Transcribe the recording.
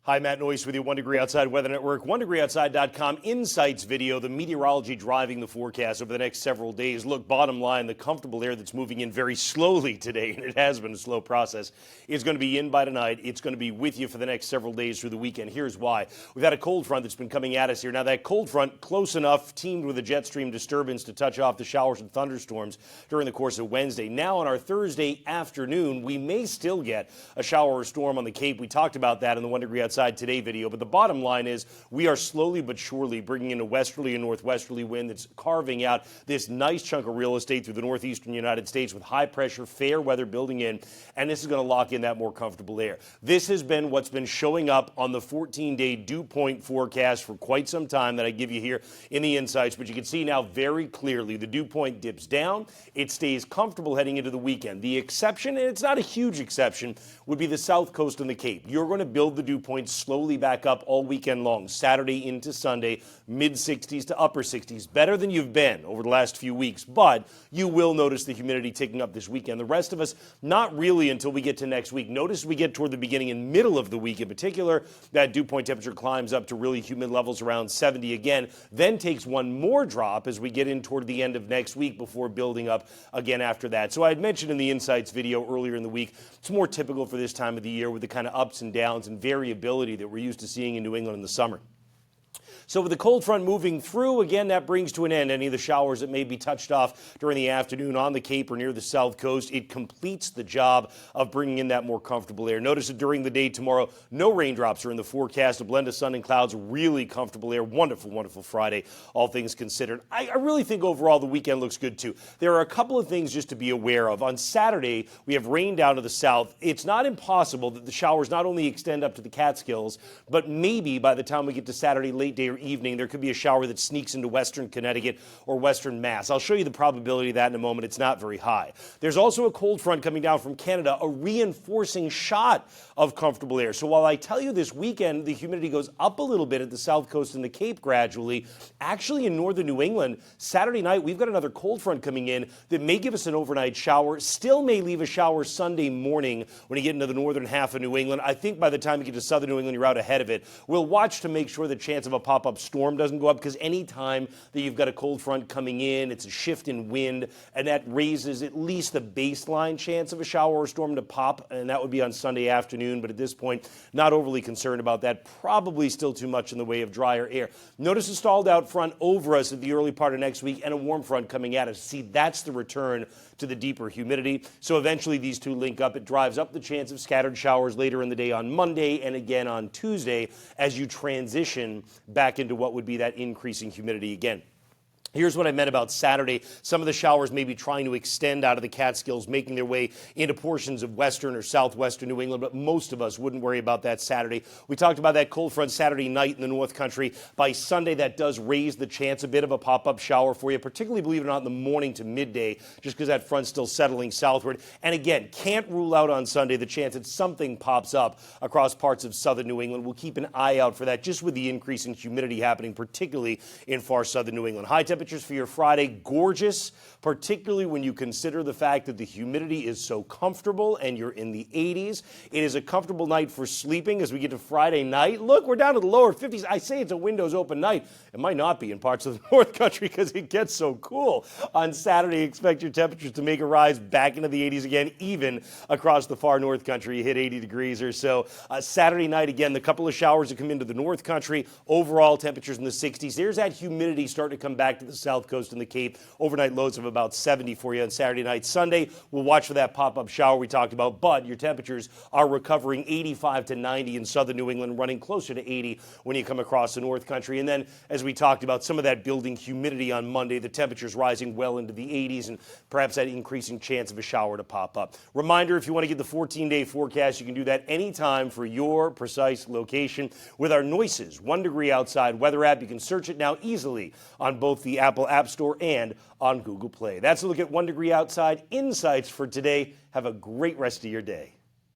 Hi, Matt Noyce with you, 1 Degree Outside Weather Network, 1degreeoutside.com insights video, the meteorology driving the forecast over the next several days. Look, bottom line, the comfortable air that's moving in very slowly today, and it has been a slow process, is going to be in by tonight. It's going to be with you for the next several days through the weekend. Here's why. We've had a cold front that's been coming at us here. Now, that cold front, close enough, teamed with a jet stream disturbance to touch off the showers and thunderstorms during the course of Wednesday. Now, on our Thursday afternoon, we may still get a shower or storm on the Cape. We talked about that in the 1 Degree Outside Today video, but the bottom line is we are slowly but surely bringing in a westerly and northwesterly wind that's carving out this nice chunk of real estate through the northeastern United States with high pressure, fair weather building in, and this is going to lock in that more comfortable air. This has been what's been showing up on the 14-day dew point forecast for quite some time that I give you here in the insights, but you can see now very clearly the dew point dips down. It stays comfortable heading into the weekend. The exception, and it's not a huge exception, would be the south coast and the Cape. You're going to build the dew point slowly back up all weekend long, Saturday into Sunday, mid-60s to upper 60s. Better than you've been over the last few weeks, but you will notice the humidity ticking up this weekend. The rest of us, not really until we get to next week. Notice we get toward the beginning and middle of the week in particular, that dew point temperature climbs up to really humid levels around 70 again, then takes one more drop as we get in toward the end of next week before building up again after that. So I had mentioned in the Insights video earlier in the week, it's more typical for this time of the year with the kind of ups and downs and variability that we're used to seeing in New England in the summer. So with the cold front moving through, again, that brings to an end any of the showers that may be touched off during the afternoon on the Cape or near the south coast. It completes the job of bringing in that more comfortable air. Notice that during the day tomorrow, no raindrops are in the forecast. A blend of sun and clouds, really comfortable air. Wonderful, wonderful Friday, all things considered. I really think overall the weekend looks good too. There are a couple of things just to be aware of. On Saturday, we have rain down to the south. It's not impossible that the showers not only extend up to the Catskills, but maybe by the time we get to Saturday late day or evening, there could be a shower that sneaks into western Connecticut or western Mass. I'll show you the probability of that in a moment. It's not very high. There's also a cold front coming down from Canada, a reinforcing shot of comfortable air. So while I tell you this weekend the humidity goes up a little bit at the south coast and the Cape gradually, actually in northern New England, Saturday night we've got another cold front coming in that may give us an overnight shower, still may leave a shower Sunday morning when you get into the northern half of New England. I think by the time you get to southern New England, you're out ahead of it. We'll watch to make sure the chance of a pop-up storm doesn't go up, because any time that you've got a cold front coming in, it's a shift in wind, and that raises at least the baseline chance of a shower or storm to pop, and that would be on Sunday afternoon. But at this point, not overly concerned about that. Probably still too much in the way of drier air. Notice a stalled out front over us at the early part of next week and a warm front coming at us. See, that's the return to the deeper humidity. So eventually these two link up. It drives up the chance of scattered showers later in the day on Monday and again on Tuesday as you transition back into what would be that increasing humidity again. Here's what I meant about Saturday. Some of the showers may be trying to extend out of the Catskills, making their way into portions of western or southwestern New England, but most of us wouldn't worry about that Saturday. We talked about that cold front Saturday night in the North Country. By Sunday, that does raise the chance a bit of a pop-up shower for you, particularly, believe it or not, in the morning to midday, just because that front's still settling southward. And again, can't rule out on Sunday the chance that something pops up across parts of southern New England. We'll keep an eye out for that, just with the increase in humidity happening, particularly in far southern New England. High temperatures for your Friday, gorgeous, particularly when you consider the fact that the humidity is so comfortable and you're in the 80s. It is a comfortable night for sleeping as we get to Friday night. Look, we're down to the lower 50s. I say it's a windows open night. It might not be in parts of the North Country because it gets so cool. On Saturday, expect your temperatures to make a rise back into the 80s again, even across the far North Country. You hit 80 degrees or so. Saturday night, again, the couple of showers that come into the North Country. Overall temperatures in the 60s. There's that humidity starting to come back to the south coast and the Cape. Overnight lows of about 70 for you on Saturday night. Sunday, we'll watch for that pop-up shower we talked about, but your temperatures are recovering 85 to 90 in southern New England, running closer to 80 when you come across the North Country. And then, as we talked about, some of that building humidity on Monday, the temperatures rising well into the 80s and perhaps that increasing chance of a shower to pop up. Reminder, if you want to get the 14-day forecast, you can do that anytime for your precise location with our Noises 1 Degree Outside weather app. You can search it now easily on both the Apple App Store and on Google Play. That's a look at 1 Degree Outside insights for today. Have a great rest of your day.